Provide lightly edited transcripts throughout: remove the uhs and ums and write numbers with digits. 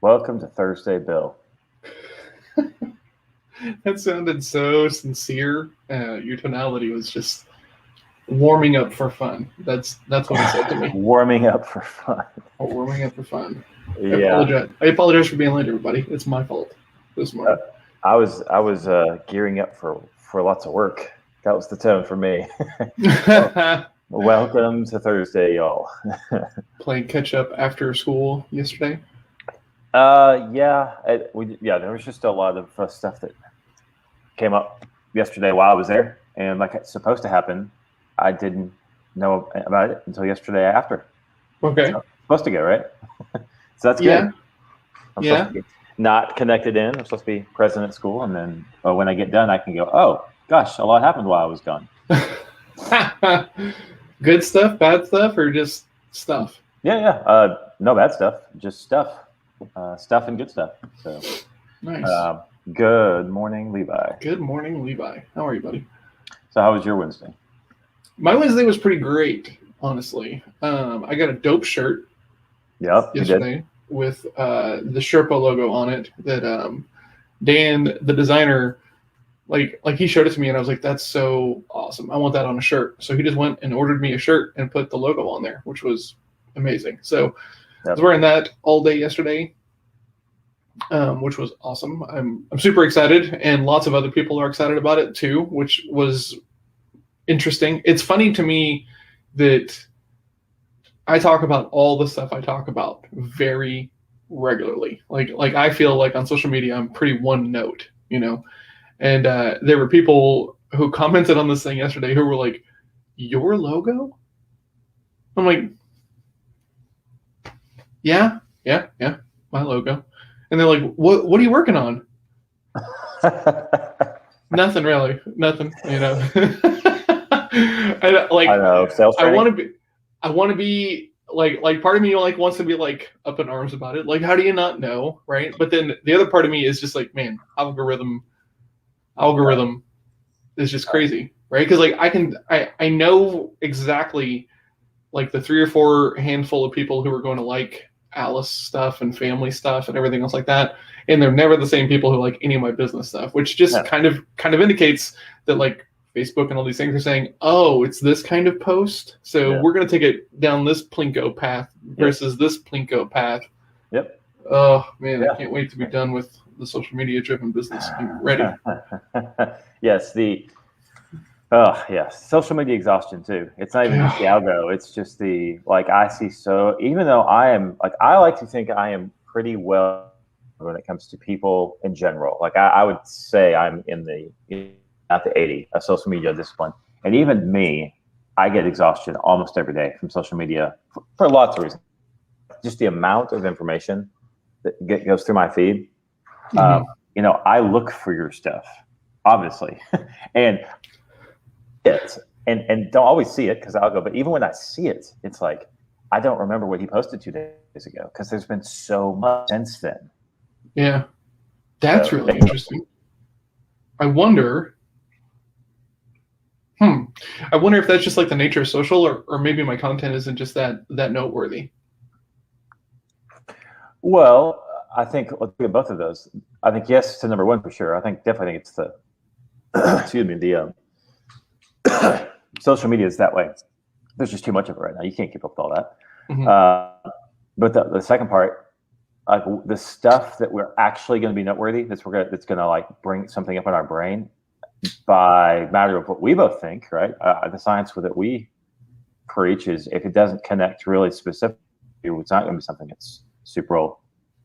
Welcome to Thursday, Bill. That sounded so sincere. Your tonality was just warming up for fun. That's what it said to me. Warming up for fun. Warming up for fun. Yeah. I apologize for being late, everybody. It's my fault this morning. I was gearing up for lots of work. That was the tone for me. Welcome to Thursday, y'all. Playing catch up after school yesterday. Yeah, there was just a lot of stuff that came up yesterday while I was there, and like it's supposed to happen, I didn't know about it until yesterday after. Okay. So, supposed to go, right? So that's good. Yeah. I'm supposed to be not connected in. I'm supposed to be present at school, and then when I get done, I can go, oh, gosh, a lot happened while I was gone. Good stuff, bad stuff, or just stuff? Yeah. No bad stuff, just stuff. Stuff and good stuff. So nice. Good morning, Levi. Good morning, Levi. How are you, buddy? So how was your Wednesday? My Wednesday was pretty great, honestly. I got a dope shirt yesterday with the Sherpa logo on it that Dan, the designer, like he showed it to me, and I was like, that's so awesome. I want that on a shirt. So he just went and ordered me a shirt and put the logo on there, which was amazing. So I was wearing that all day yesterday, which was awesome. I'm super excited, and lots of other people are excited about it too, which was interesting. It's funny to me that I talk about all the stuff I talk about very regularly. Like I feel like on social media I'm pretty one note, And there were people who commented on this thing yesterday who were like, "Your logo?" I'm like, Yeah, my logo. And they're like, "What are you working on?" Nothing really, nothing. I know, sales training. I want to be like part of me wants to be like up in arms about it. Like, how do you not know, right? But then the other part of me is just like, man, algorithm is just crazy, right? Because I know exactly like the 3 or 4 handful of people who are going to like Alice stuff and family stuff and everything else like that, and they're never the same people who like any of my business stuff, which just kind of indicates that like Facebook and all these things are saying, oh, it's this kind of post, so we're going to take it down this Plinko path versus this Plinko path. Yep. Oh man, I can't wait to be done with the social media driven business. I'm ready. Yes, social media exhaustion too. It's not even just the algo. It's just I see even though I like to think I am pretty well when it comes to people in general. Like I would say I'm in at the 80 of social media discipline. And even me, I get exhaustion almost every day from social media for lots of reasons. Just the amount of information that goes through my feed. Mm-hmm. I look for your stuff, obviously. and don't always see it because I'll go, but even when I see it, it's like, I don't remember what he posted 2 days ago because there's been so much since then. Yeah. That's really interesting. I wonder if that's just like the nature of social, or maybe my content isn't just that noteworthy. Well, I think let's look at both of those. I think yes to number one for sure. I think definitely it's the social media is that way. There's just too much of it right now. You can't keep up with all that. Mm-hmm. But the second part, like the stuff that we're actually going to be noteworthy, that's going to like bring something up in our brain by matter of what we both think, right? The science that we preach is if it doesn't connect really specifically, it's not going to be something that's super old.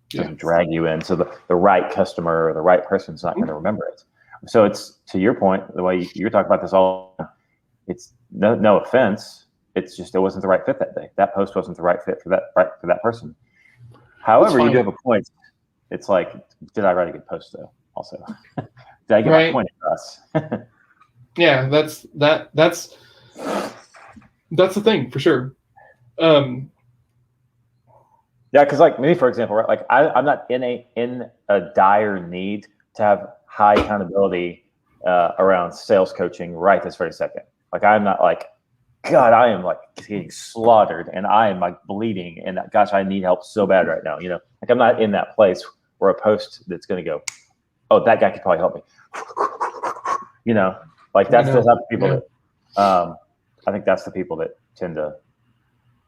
Doesn't drag you in. So the right customer or the right person's not going to remember it. So it's, to your point, the way you're talking about this all, it's no offense. It's just it wasn't the right fit that day. That post wasn't the right fit for that person. However, you do have a point. It's like, did I write a good post though? Also, did I get my point across? Yeah, that's the thing for sure. Yeah, because like me, for example, right? Like I'm not in a dire need to have high accountability around sales coaching right this very second. Like I'm not like God, I am like getting slaughtered and I am like bleeding and gosh, I need help so bad right now. You know, like I'm not in that place where a post that's going to go, oh, that guy could probably help me. You know, like that's the type of people that, I think that's the people that tend to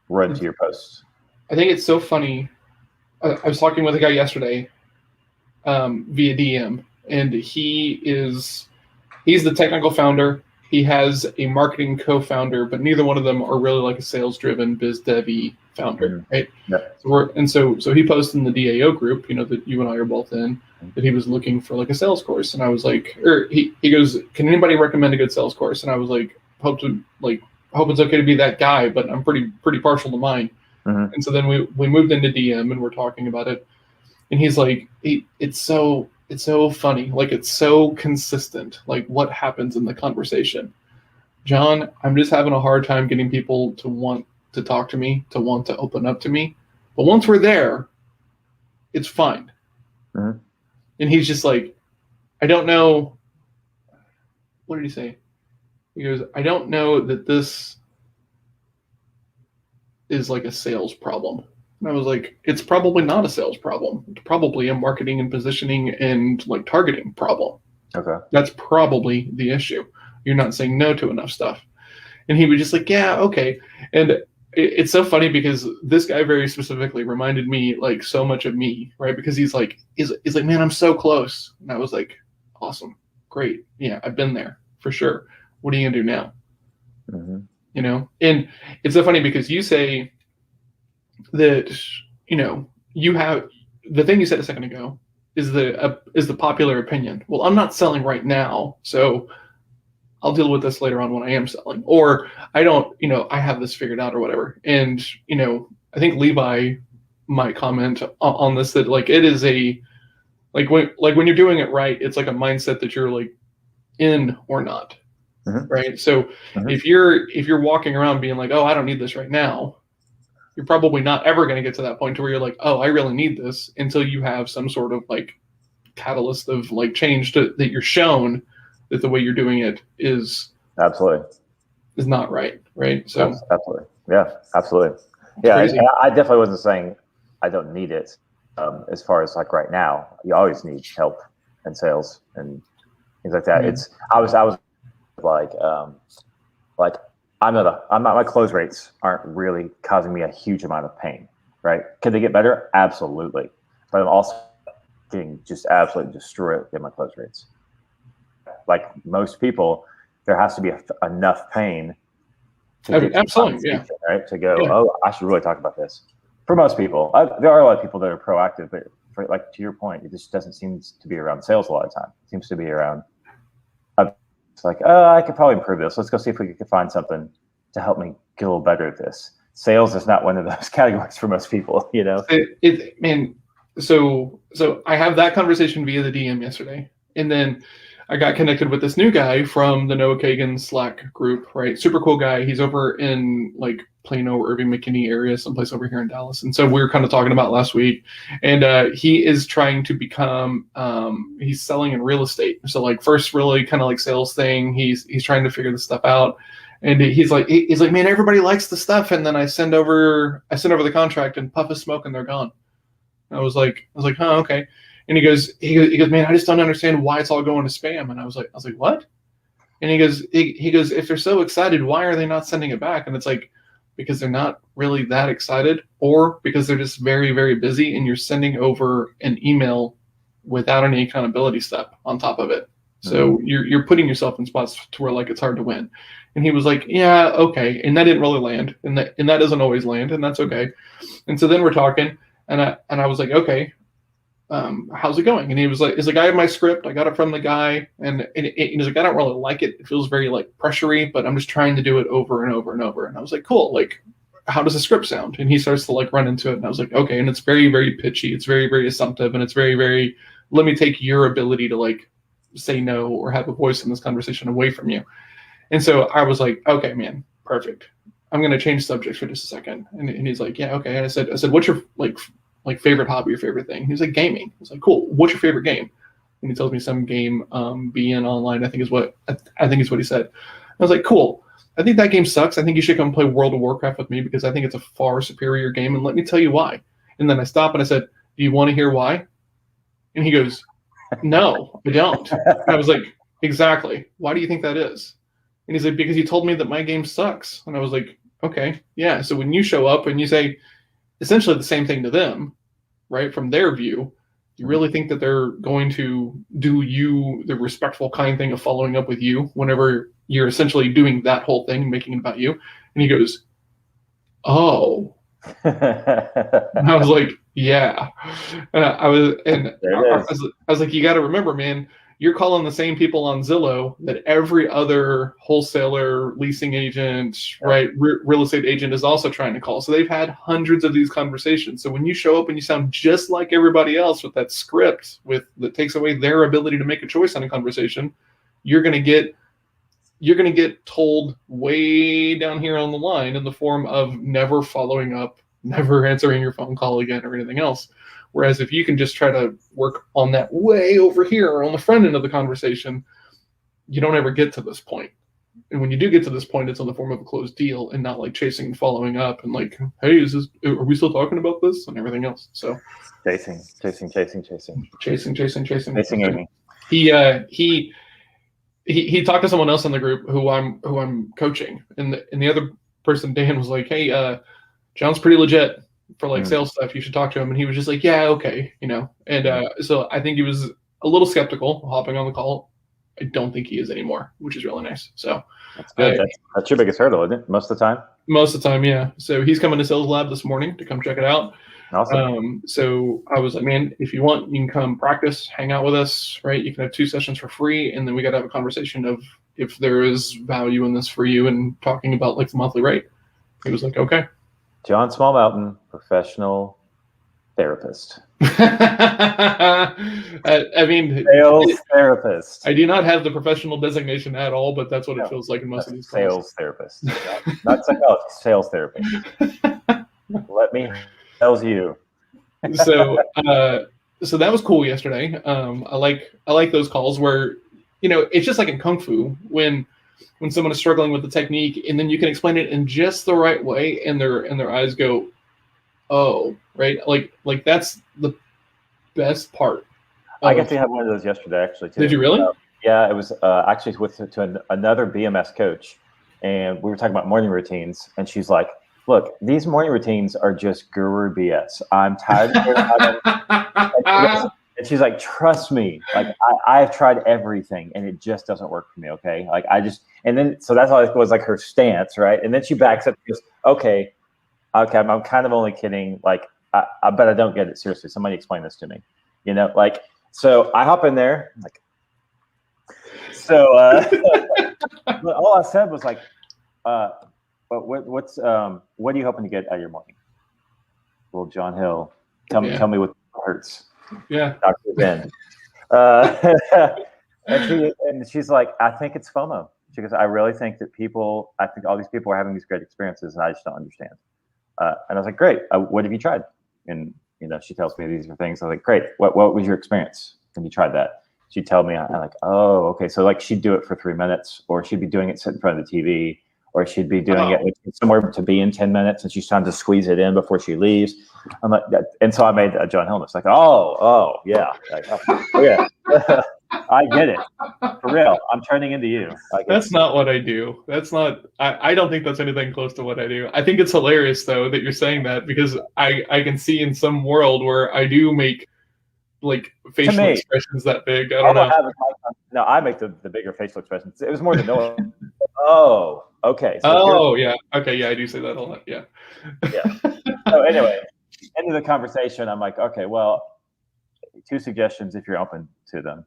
run to your posts. I think it's so funny. I was talking with a guy yesterday via DM, and he's the technical founder. He has a marketing co-founder, but neither one of them are really like a sales-driven biz devy founder, right? Yeah. So he posted in the DAO group, you know, that you and I are both in, that he was looking for like a sales course, and I was like, or he goes, can anybody recommend a good sales course? And I was like, hope it's okay to be that guy, but I'm pretty partial to mine. Mm-hmm. And so then we moved into DM and we're talking about it, and he's like, it's so funny. Like, it's so consistent. Like, what happens in the conversation? John, I'm just having a hard time getting people to want to talk to me, to want to open up to me. But once we're there, it's fine. Mm-hmm. And he's just like, I don't know. What did he say? He goes, I don't know that this is like a sales problem. And I was like, it's probably not a sales problem. It's probably a marketing and positioning and like targeting problem. Okay. That's probably the issue. You're not saying no to enough stuff. And he was just like, yeah, okay. And it's so funny because this guy very specifically reminded me like so much of me, right? Because he's like, man, I'm so close. And I was like, awesome, great. Yeah, I've been there for sure. What are you gonna do now? Mm-hmm. You know, and it's so funny because you say that, you know, you have the thing you said a second ago is the popular opinion. Well, I'm not selling right now, so I'll deal with this later on when I am selling, or I don't, you know, I have this figured out or whatever. And, you know, I think Levi might comment on this, that like, it is when you're doing it right, it's like a mindset that you're like in or not. Mm-hmm. Right. So mm-hmm. if you're walking around being like, oh, I don't need this right now, you're probably not ever going to get to that point to where you're like, oh, I really need this, until you have some sort of like catalyst of like change that you're shown that the way you're doing it is not right. Right. So absolutely. Yeah, absolutely. Yeah. I definitely wasn't saying I don't need it. As far as like right now, you always need help and sales and things like that. Mm-hmm. I was like my close rates aren't really causing me a huge amount of pain, right? Could they get better? Absolutely. But I'm also getting just absolutely destroyed in my close rates. Like most people, there has to be enough pain to absolutely, yeah, right? To go, oh, I should really talk about this. For most people, there are a lot of people that are proactive, but for, like to your point, it just doesn't seem to be around sales a lot of time. It seems to be around it's like, oh, I could probably improve this. Let's go see if we can find something to help me get a little better at this. Sales is not one of those categories for most people, you know? So I have that conversation via the DM yesterday. And then I got connected with this new guy from the Noah Kagan Slack group, right? Super cool guy. He's over in like Plano, Irving, McKinney area, someplace over here in Dallas. And so we were kind of talking about last week, and he is trying to become, he's selling in real estate. So like first really kind of like sales thing. He's trying to figure this stuff out. And he's like, man, everybody likes the stuff. And then I send over the contract and puff of smoke and they're gone. I was like, huh, okay. And he goes, man, I just don't understand why it's all going to spam. And I was like, what? And he goes, if they're so excited, why are they not sending it back? And it's like, because they're not really that excited, or because they're just very, very busy, and you're sending over an email without any accountability step on top of it. So you're putting yourself in spots to where like it's hard to win. And he was like, yeah, okay. And that didn't really land, and that doesn't always land, and that's okay. And so then we're talking, and I was like, okay, how's it going? And he was like, it's like, I have my script. I got it from the guy. And he's like, I don't really like it. It feels very like pressury, but I'm just trying to do it over and over and over. And I was like, cool. Like, how does the script sound? And he starts to like run into it. And I was like, okay. And it's very, very pitchy. It's very, very assumptive. And it's very, very, let me take your ability to like say no or have a voice in this conversation away from you. And so I was like, okay, man, perfect. I'm going to change subjects for just a second. And he's like, yeah, okay. And I said, what's your like favorite hobby or favorite thing? He's like, gaming. I was like, cool. What's your favorite game? And he tells me some game, BIL online, I think is what he said. I was like, cool. I think that game sucks. I think you should come play World of Warcraft with me because I think it's a far superior game, and let me tell you why. And then I stop and I said, do you want to hear why? And he goes, no, I don't. And I was like, exactly. Why do you think that is? And he's like, because you told me that my game sucks. And I was like, okay, yeah. So when you show up and you say essentially the same thing to them, right, from their view, you really think that they're going to do you the respectful, kind thing of following up with you whenever you're essentially doing that whole thing and making it about you? And he goes, oh. And I was like, yeah. And I was like, you got to remember, man, you're calling the same people on Zillow that every other wholesaler, leasing agent, right, real estate agent is also trying to call. So they've had hundreds of these conversations. So when you show up and you sound just like everybody else with that script that takes away their ability to make a choice on a conversation, you're going to get told way down here on the line in the form of never following up, never answering your phone call again or anything else. Whereas if you can just try to work on that way over here on the front end of the conversation, you don't ever get to this point. And when you do get to this point, it's in the form of a closed deal and not like chasing and following up and like, hey, are we still talking about this and everything else? So chasing Amy. He talked to someone else in the group who I'm coaching, and the other person, Dan, was like, hey, John's pretty legit for like sales stuff. You should talk to him. And he was just like, yeah, okay, And so I think he was a little skeptical hopping on the call. I don't think he is anymore, which is really nice. So that's good. That's your biggest hurdle, isn't it? Most of the time. Most of the time, yeah. So he's coming to Sales Lab this morning to come check it out. Awesome. So I was like, man, if you want, you can come practice, hang out with us, right? You can have 2 sessions for free, and then we got to have a conversation of if there is value in this for you and talking about like the monthly rate. He was like, okay. John Smallmountain, professional therapist. I mean, sales therapist. I do not have the professional designation at all, but that's what it feels like in most of these calls. Sales therapist, not psychologist. Sales therapist. Let me tell you. So that was cool yesterday. I like those calls where, it's just like in Kung Fu when someone is struggling with the technique, and then you can explain it in just the right way, and their eyes go, oh, right, like that's the best part. I got to have one of those yesterday, actually, too. Did you really? Yeah, it was actually to another BMS coach, and we were talking about morning routines, and she's like, look, these morning routines are just guru BS. I'm tired of it. And she's like, trust me, like I've tried everything and it just doesn't work for me. Okay. Like so that's all it was, like her stance. Right. And then she backs up and goes, okay, I'm kind of only kidding. Like, but I don't get it. Seriously. Somebody explain this to me, like, so I hop in there. Like, so, all I said was like, what are you hoping to get out of your morning? Well, John Hill, tell me what hurts. Yeah. Dr. Ben. And she's like, I think it's FOMO. She goes, I really think that I think all these people are having these great experiences and I just don't understand. And I was like, great. What have you tried? And, she tells me these are things. I was like, great. What was your experience when you tried that? She'd tell me, I'm like, oh, okay. So like she'd do it for 3 minutes, or she'd be doing it sitting in front of the TV, or she'd be doing it somewhere to be in 10 minutes and she's trying to squeeze it in before she leaves. I'm like, and so I made a John Hill. It's like, oh yeah. Like, oh, yeah. I get it. For real. I'm turning into you. That's not what I do. That's not, I don't think that's anything close to what I do. I think it's hilarious though, that you're saying that, because I can see in some world where I do make like facial expressions that big. I don't know. No, I make the bigger facial expressions. It was more the no. Oh, okay. So yeah. Okay. Yeah. I do say that a lot. Yeah. Yeah. So anyway, end of the conversation. I'm like, okay, well, 2 suggestions if you're open to them.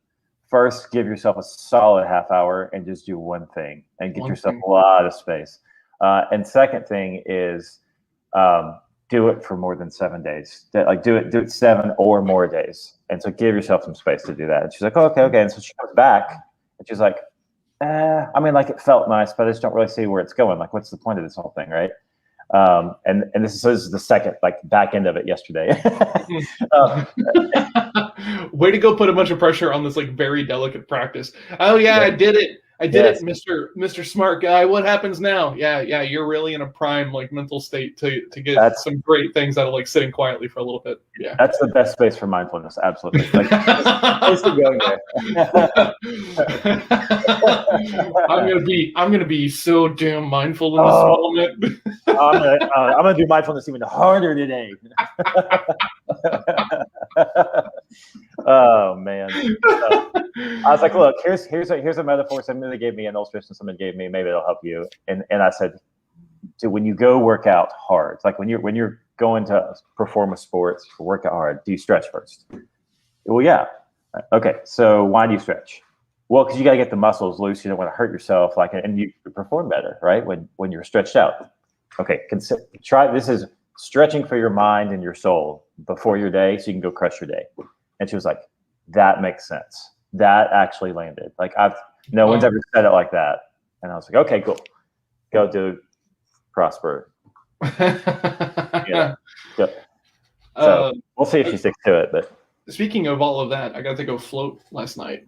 First, give yourself a solid half hour and just do one thing and get yourself a lot of space. And second thing is do it for more than 7 days. Like do it 7 or more days. And so give yourself some space to do that. And she's like, oh, okay. And so she comes back and she's like, I mean, like it felt nice, but I just don't really see where it's going. Like, what's the point of this whole thing, right? And this is the second, like, back end of it yesterday. Way to go put a bunch of pressure on this, like, very delicate practice. Oh, yeah, I did it. I did it, Mr. Smart Guy. What happens now? Yeah, you're really in a prime like mental state to get some great things out of like sitting quietly for a little bit. Yeah, that's the best space for mindfulness. Absolutely. Like, I'm gonna be so damn mindful in this moment. I'm gonna do mindfulness even harder today. Oh man! I was like, look, here's a metaphor somebody gave me, an illustration somebody gave me. Maybe it'll help you. And I said, so when you go work out hard, it's like when you're going to perform a sport, work out hard. Do you stretch first? Well, yeah. Okay. So why do you stretch? Well, because you got to get the muscles loose. You don't want to hurt yourself, and you perform better, right? When you're stretched out. Okay. Try this is stretching for your mind and your soul before your day, so you can go crush your day. And she was like, that makes sense. That actually landed. Like no one's ever said it like that. And I was like, okay, cool. Go do prosper. Yeah. So we'll see if she sticks to it. But speaking of all of that, I got to go float last night.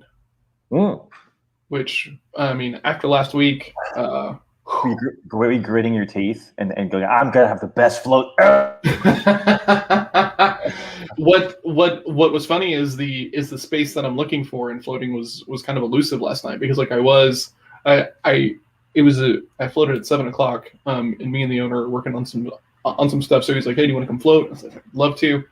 Which, I mean, after last week, were you gritting your teeth and going, I'm gonna have the best float ever. What was funny is the space that I'm looking for in floating was kind of elusive last night, because like I floated at 7:00, and me and the owner were working on some stuff. So he's like, hey, do you want to come float? I said, I'd love to,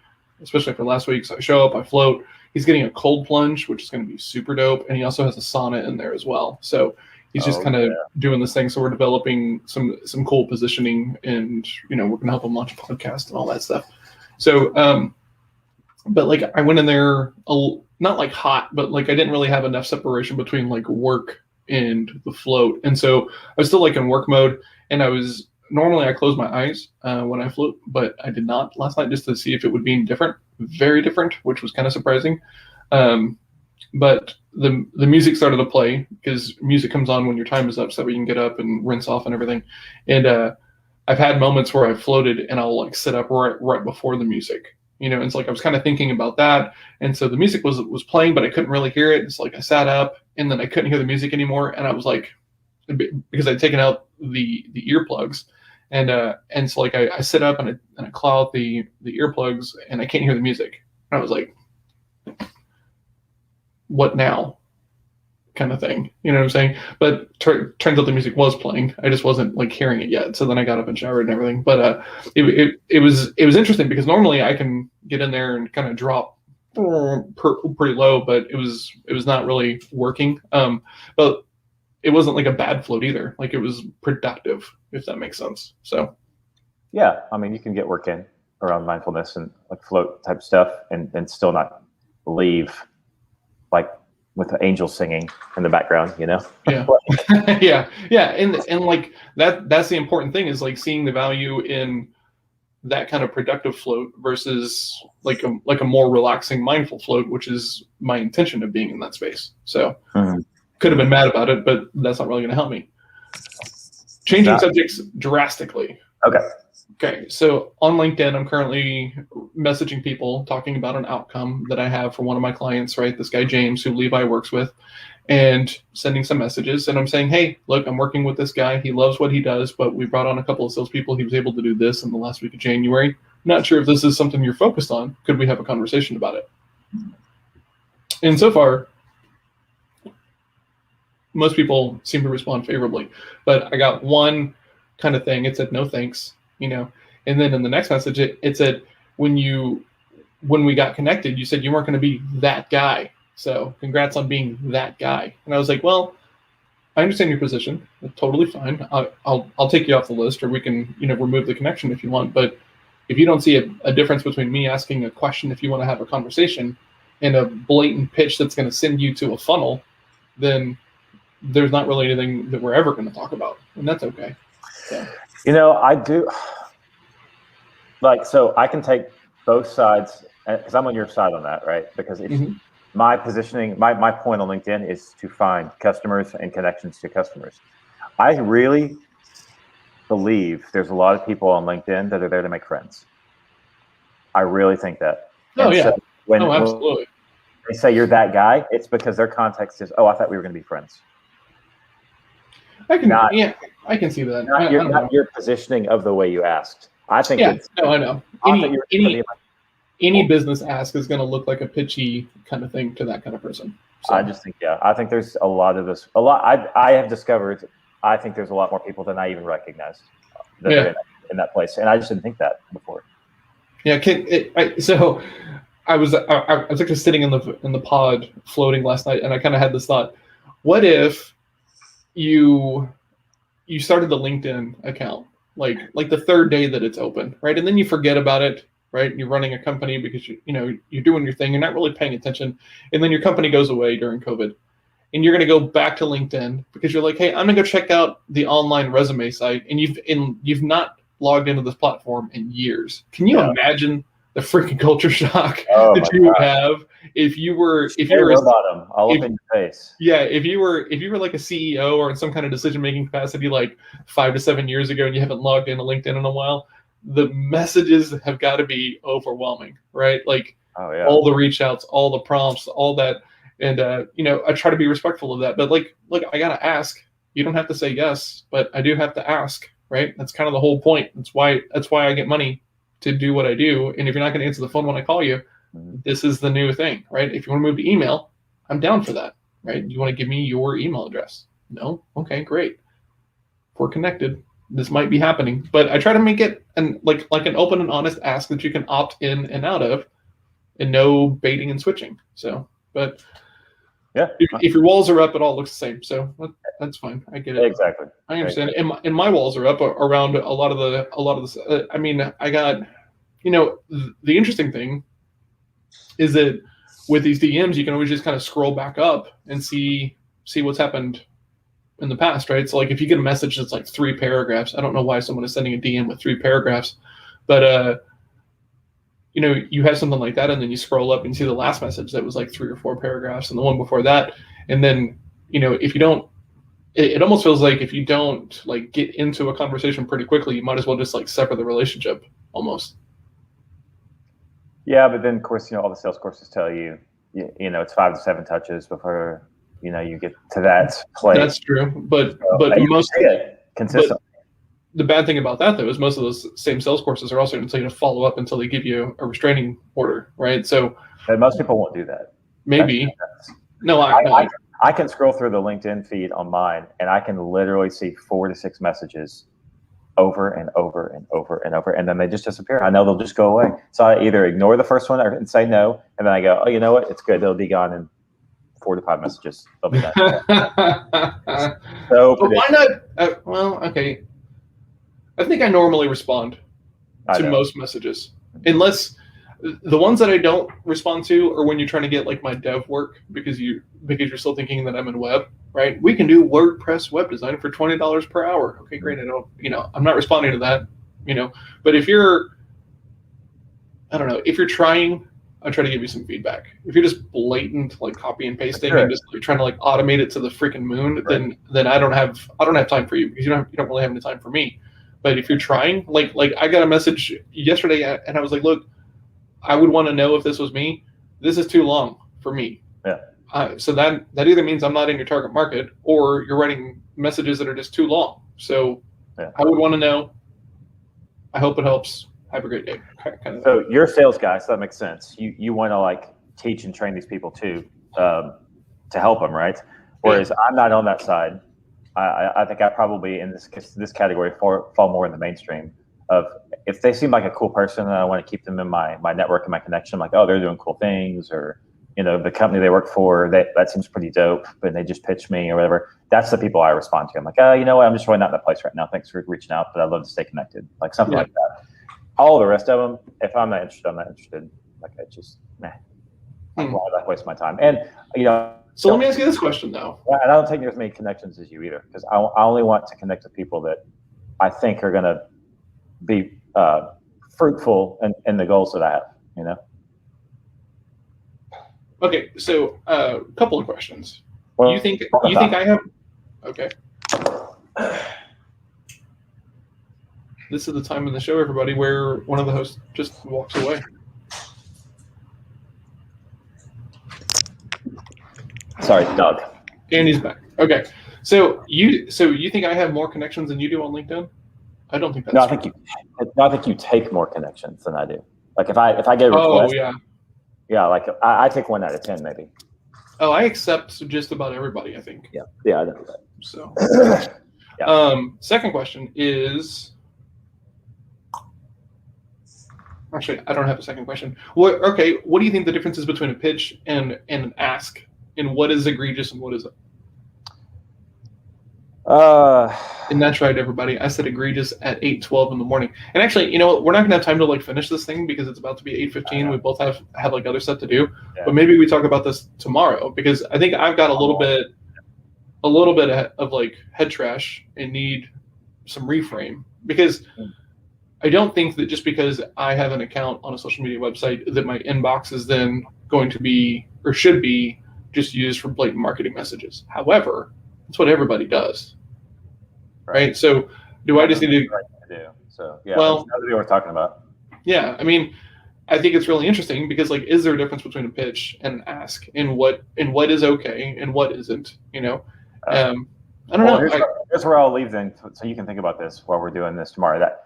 especially for last week. So I show up, I float. He's getting a cold plunge, which is going to be super dope, and he also has a sauna in there as well. So he's just kind of doing this thing. So we're developing some cool positioning, and we're going to help him launch a podcast and all that stuff. So, but like I went in there not like hot, but like I didn't really have enough separation between like work and the float, and so I was still like in work mode. And normally I close my eyes when I float, but I did not last night, just to see if it would be different, very different, which was kind of surprising. But the music started to play, because music comes on when your time is up, so that we can get up and rinse off and everything. And I've had moments where I've floated and I'll like sit up right before the music, and it's like I was kind of thinking about that. And so the music was playing, but I couldn't really hear it. It's like I sat up and then I couldn't hear the music anymore, and I was like, because I'd taken out the earplugs. And so like I sit up and I claw out the earplugs, and I can't hear the music. And I was like, what now? Kind of thing. You know what I'm saying? But turns out the music was playing. I just wasn't like hearing it yet. So then I got up and showered and everything. But it was interesting, because normally I can get in there and kind of drop pretty low, but it was not really working. But it wasn't like a bad float either. Like it was productive, if that makes sense. So yeah, I mean, you can get work in around mindfulness and like float type stuff, and still not leave like with the angels singing in the background, Yeah. yeah. And like that's the important thing, is like seeing the value in that kind of productive float versus like a more relaxing mindful float, which is my intention of being in that space. So could have been mad about it, but that's not really going to help me. Changing subjects drastically. Okay. So on LinkedIn, I'm currently messaging people, talking about an outcome that I have for one of my clients, right? This guy, James, who Levi works with, and sending some messages. And I'm saying, hey, look, I'm working with this guy. He loves what he does, but we brought on a couple of salespeople. He was able to do this in the last week of January. Not sure if this is something you're focused on. Could we have a conversation about it? And so far, most people seem to respond favorably, but I got one kind of thing. It said, no, thanks, and then in the next message, it said, when we got connected, you said you weren't going to be that guy. So congrats on being that guy. And I was like, well, I understand your position. That's totally fine. I'll take you off the list, or we can, remove the connection if you want. But if you don't see a difference between me asking a question, if you want to have a conversation, and a blatant pitch that's going to send you to a funnel, then there's not really anything that we're ever going to talk about, and that's okay. So. I do so I can take both sides, because I'm on your side on that, right? Because it's my positioning, my point on LinkedIn is to find customers and connections to customers. I really believe there's a lot of people on LinkedIn that are there to make friends. I really think that. So when absolutely. they say you're that guy, it's because their context is, I thought we were going to be friends. I can see that. Not your positioning of the way you asked. I think I know. Any business ask is going to look like a pitchy kind of thing to that kind of person. So. I just think, I think there's a lot of this. I have discovered. I think there's a lot more people than I even recognized that are in that place, and I just didn't think that before. Yeah. So I was actually sitting in the pod floating last night, and I kind of had this thought: what if you started the LinkedIn account like the third day that it's open, right? And then you forget about it. Right, you're running a company because you're doing your thing. You're not really paying attention, and then your company goes away during COVID, and you're going to go back to LinkedIn because you're like, hey, I'm going to go check out the online resume site, and you've not logged into this platform in years. Can you imagine the freaking culture shock that you would have if you were all up in your face? Yeah, if you were like a CEO or in some kind of decision making capacity like 5 to 7 years ago, and you haven't logged into LinkedIn in a while. The messages have got to be overwhelming, right? Like all the reach outs, all the prompts, all that. And, I try to be respectful of that, but look, I got to ask. You don't have to say yes, but I do have to ask, right? That's kind of the whole point. That's why I get money to do what I do. And if you're not going to answer the phone when I call you, this is the new thing, right? If you want to move to email, I'm down for that, right? You want to give me your email address? No? Okay, great. If we're connected, this might be happening, but I try to make it like an open and honest ask that you can opt in and out of, and no baiting and switching. So, but if your walls are up, it all looks the same. So that's fine. I get it. Exactly. I understand. And my walls are up around a lot of the. I mean, I got, the interesting thing is that with these DMs, you can always just kind of scroll back up and see what's happened in the past, right? So like if you get a message that's like 3 paragraphs, I don't know why someone is sending a DM with 3 paragraphs, but you have something like that, and then you scroll up and see the last message that was like 3 or 4 paragraphs, and the one before that, and then if you don't, it almost feels like if you don't like get into a conversation pretty quickly, you might as well just like sever the relationship almost. Yeah, but then of course all the sales courses tell you it's 5 to 7 touches before you get to that place. That's true, but most consistent. The bad thing about that though is most of those same sales courses are also going to tell you to follow up until they give you a restraining order, right? So most people won't do that. Maybe. I can scroll through the LinkedIn feed on mine, and I can literally see 4 to 6 messages over and over and over and over, and then they just disappear. I know they'll just go away. So I either ignore the first one and say no, and then I go, oh, you know what? It's good. They'll be gone in 4 to 5 messages. They'll be done. So why not? Well, okay. I think I normally respond to most messages, unless the ones that I don't respond to are when you're trying to get like my dev work because you're still thinking that I'm in web, right? We can do WordPress web design for $20 per hour. Okay, great. I'm not responding to that, but if you're trying, I try to give you some feedback. If you're just blatant like copy and pasting and just like, trying to like automate it to the freaking moon, then I don't have time for you because you don't really have any time for me. But if you're trying, like I got a message yesterday and I was like, look, I would want to know if this was me. This is too long for me. Yeah. So that either means I'm not in your target market or you're writing messages that are just too long. So I would want to know. I hope it helps. Have a great day. Kind of so you're a sales guy, so that makes sense. You want to like teach and train these people too, to help them, right? Whereas I'm not on that side. I think I probably in this category fall more in the mainstream of if they seem like a cool person and I want to keep them in my network and my connection, I'm like, oh, they're doing cool things, or the company they work for, that seems pretty dope, but they just pitch me or whatever. That's the people I respond to. I'm like, oh, you know what? I'm just really not in that place right now. Thanks for reaching out, but I'd love to stay connected. Like something like that. All the rest of them, if I'm not interested, I'm not interested. Like I just, why would I waste my time? And so let me ask you this question though. And I don't take as many connections as you either, because I only want to connect with people that I think are going to be fruitful in the goals that I have. Okay, so a couple of questions. Well, you think I have? Okay. This is the time in the show, everybody, where one of the hosts just walks away. Sorry, Doug. And he's back. Okay. So you think I have more connections than you do on LinkedIn? I don't think that's no. I think you take more connections than I do. Like if I get a request, like I take 1 out of 10 maybe. Oh, I accept just about everybody, I think. Yeah, I know that. So, yeah. Second question is. Actually, I don't have a second question. What do you think the difference is between a pitch and an ask? And what is egregious and what isn't? And that's right, everybody. I said egregious at 8:12 in the morning. And actually, you know what? We're not going to have time to like finish this thing because it's about to be 8:15. We both have like other stuff to do. Yeah. But maybe we talk about this tomorrow because I think I've got a little bit of like head trash and need some reframe because I don't think that just because I have an account on a social media website that my inbox is then going to be or should be just used for blatant marketing messages. However, that's what everybody does. Right. So do I just need to do? So yeah, well, that's what we're talking about. Yeah. I mean, I think it's really interesting because like, is there a difference between a pitch and an ask and what is okay and what isn't, you know? I don't know. Here's where I'll leave then so you can think about this while we're doing this tomorrow. That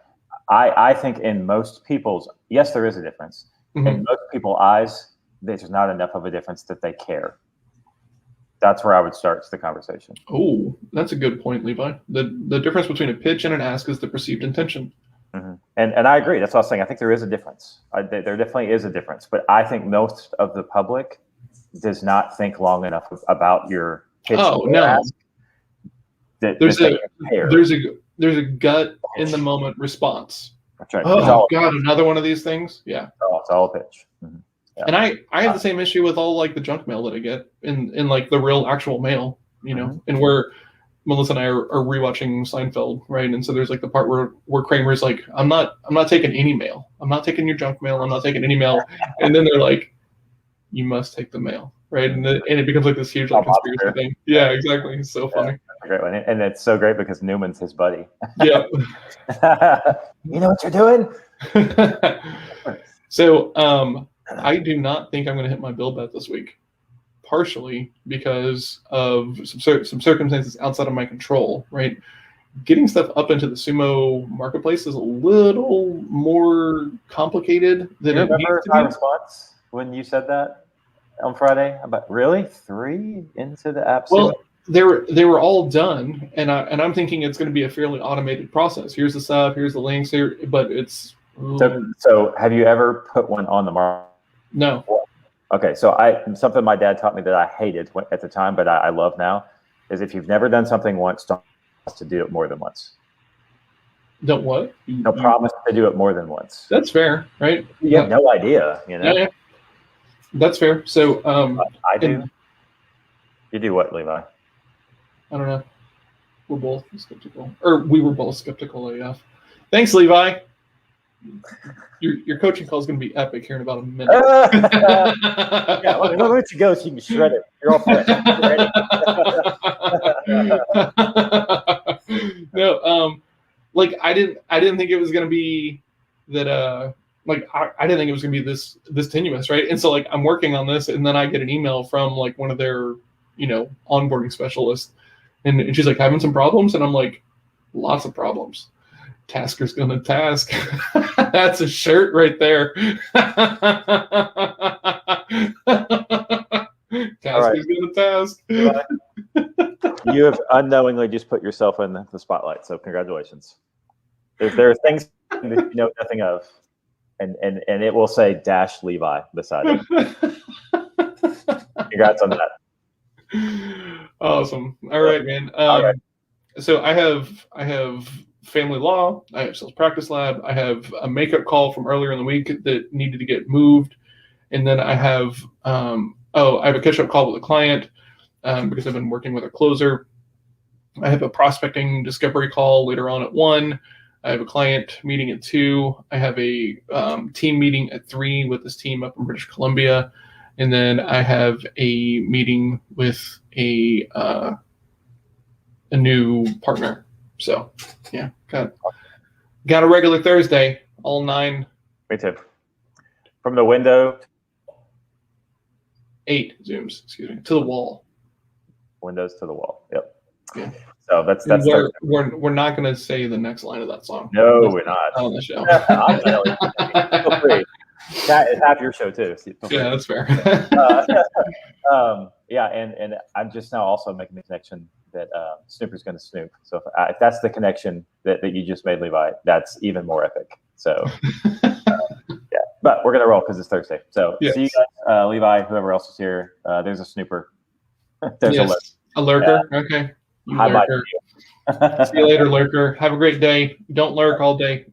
I think in most people's, yes, there is a difference. Mm-hmm. In most people's eyes, there's not enough of a difference that they care. That's where I would start the conversation. Oh, that's a good point, Levi. The difference between a pitch and an ask is the perceived intention. Mm-hmm. And I agree. That's what I was saying. I think there is a difference. There definitely is a difference. But I think most of the public does not think long enough about your pitch. Oh, no. Ask there's a gut in the moment response. That's right. Oh God, another one of these things. Yeah. Oh, it's all a pitch. Mm-hmm. Yeah. And I have the same issue with all like the junk mail that I get in like the real actual mail, you know, and where Melissa and I are rewatching Seinfeld, right? And so there's like the part where Kramer's like, I'm not taking any mail. I'm not taking your junk mail. I'm not taking any mail. And then they're like, you must take the mail, right? And it becomes like this huge like conspiracy thing. Yeah, exactly. It's so funny. That's a great one. And it's so great because Newman's his buddy. Yeah. You know what you're doing? So I do not think I'm going to hit my BIL bet this week, partially because of some circumstances outside of my control, right? Getting stuff up into the sumo marketplace is a little more complicated than it needs to be. My response when you said that on Friday about really 3 into the app? Well, they were all done, and I'm thinking it's going to be a fairly automated process. Here's the stuff, here's the links here, but it's so have you ever put one on the market? No. Okay, so something my dad taught me that I hated at the time, but I love now, is if you've never done something once, don't promise to do it more than once. Don't what? Don't promise to do it more than once. That's fair, right? You have no idea, you know. Yeah. That's fair. So I do. You do what, Levi? I don't know. We're both skeptical, or we were both skeptical AF. Thanks, Levi. Your coaching call is going to be epic here in about a minute. Yeah, let me let you go so you can shred it. You're all fresh. No, like I didn't think it was going to be that. Like I didn't think it was going to be this tenuous, right? And so like I'm working on this, and then I get an email from like one of their onboarding specialists, and she's like having some problems, and I'm like, lots of problems. Tasker's gonna task. That's a shirt right there. Tasker's gonna task. You have unknowingly just put yourself in the spotlight, so congratulations. There are things you know nothing of, and it will say Levi beside it. Congrats on that. Awesome. All right, man. So I have family law, I have sales practice lab, I have a makeup call from earlier in the week that needed to get moved, and then I have I have a catch-up call with a client because I've been working with a closer. I have a prospecting discovery call later on at 1. I have a client meeting at 2. I have a team meeting at 3 with this team up in British Columbia, and then I have a meeting with a new partner. So, yeah, got a regular Thursday, all 9. Me too. From the window. 8 Zooms, excuse me, to the wall. Windows to the wall. Yep. Yeah. So that's we're not going to say the next line of that song. No, we're not on the show. Feel free. That is half your show too. So yeah, that's fair. Yeah, and I'm just now also making the connection that Snooper's going to snoop. So if that's the connection that you just made, Levi, that's even more epic. So yeah, but we're going to roll because it's Thursday. So see you guys, Levi, whoever else is here. There's a snooper. There's a lurker. Yeah. Okay. Hi, lurker. See you later, lurker. Have a great day. Don't lurk all day.